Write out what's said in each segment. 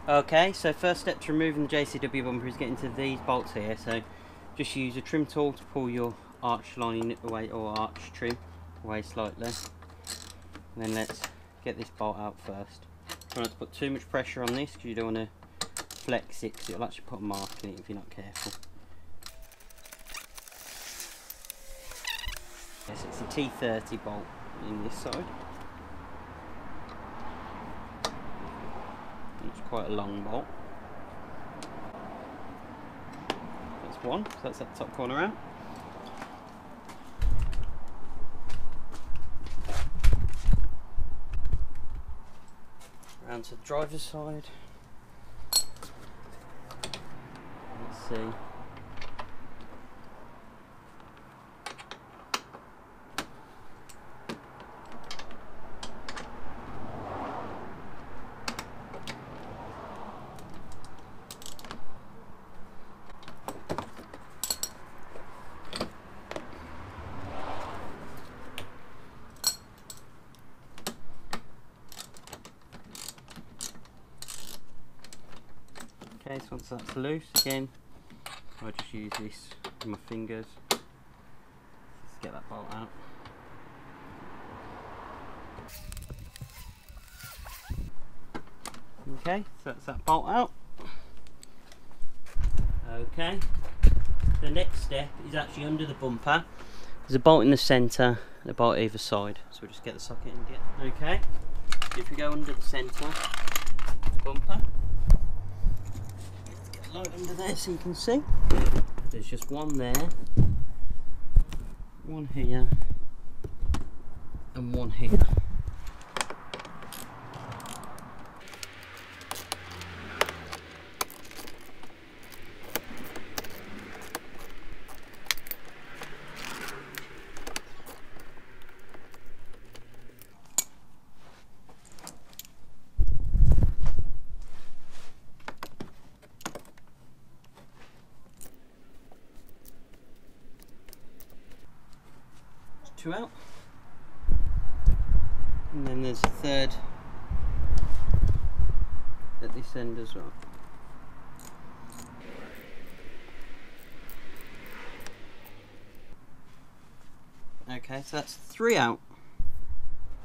Okay, so first step to removing the JCW bumper is getting to these bolts here. So just use a trim tool to pull your arch lining away, or arch trim away slightly. And then let's get this bolt out first. Try not to put too much pressure on this because you don't want to flex it, because it'll actually put a mark in it if you're not careful. Yes, it's a T30 bolt in this side. It's quite a long bolt. That's one, so that's that top corner out. Round to the driver's side. Let's see. Okay, so once that's loose, again, I just use this with my fingers. Let's get that bolt out. Okay, so that's that bolt out. Okay, the next step is actually under the bumper. There's a bolt in the centre and a bolt either side, so we'll just get the socket and get. Okay, if we go under the centre of the bumper, light under there so you can see. There's just one there, one here, and one here. Two out, and then there's a third at this end as well. Okay, so that's three out.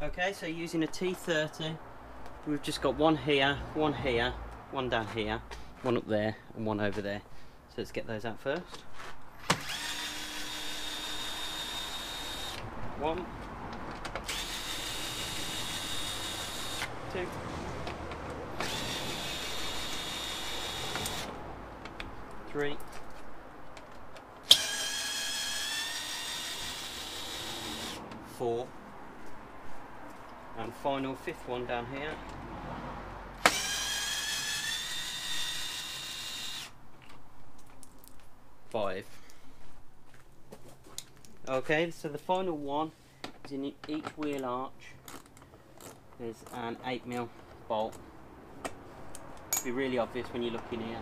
Okay, so using a T30, we've just got one here, one down here, one up there, and one over there. So let's get those out first. One, two, three, four, and final fifth one down here. Five. Okay, so the final one is in each wheel arch. There's an 8mm bolt. It'll be really obvious when you're looking here.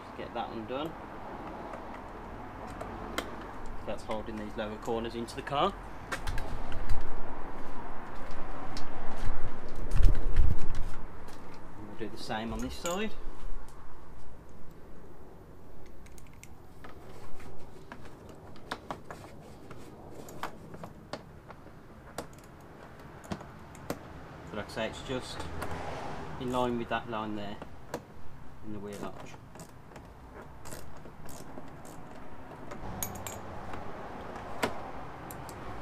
Just get that undone. That's holding these lower corners into the car. And we'll do the same on this side. So like I say, it's just in line with that line there in the wheel arch.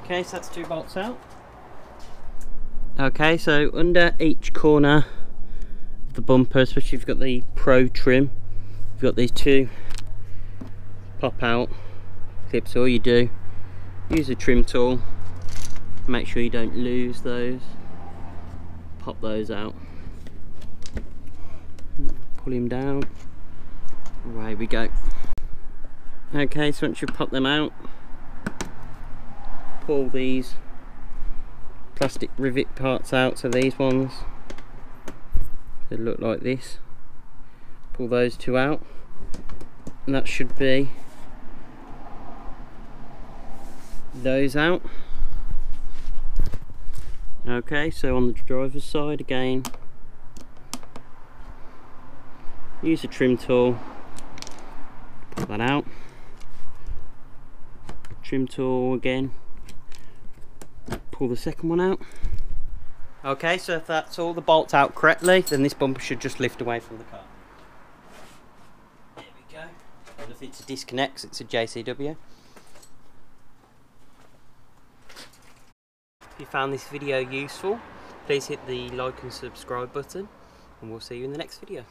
Okay, so that's two bolts out. Okay, so under each corner of the bumper, especially if you've got the Pro trim, you've got these two pop out clips. All you do, use a trim tool, make sure you don't lose those. Pop those out, pull him down, away we go. Okay, so once you pop them out, pull these plastic rivet parts out, so these ones, they look like this. Pull those two out, and that should be those out. Okay, so on the driver's side again, use a trim tool, pull that out, trim tool again, pull the second one out. Okay, so if that's all the bolts out correctly, then this bumper should just lift away from the car. There we go. Nothing to disconnect, it's a JCW. If you found this video useful, please hit the like and subscribe button, and we'll see you in the next video.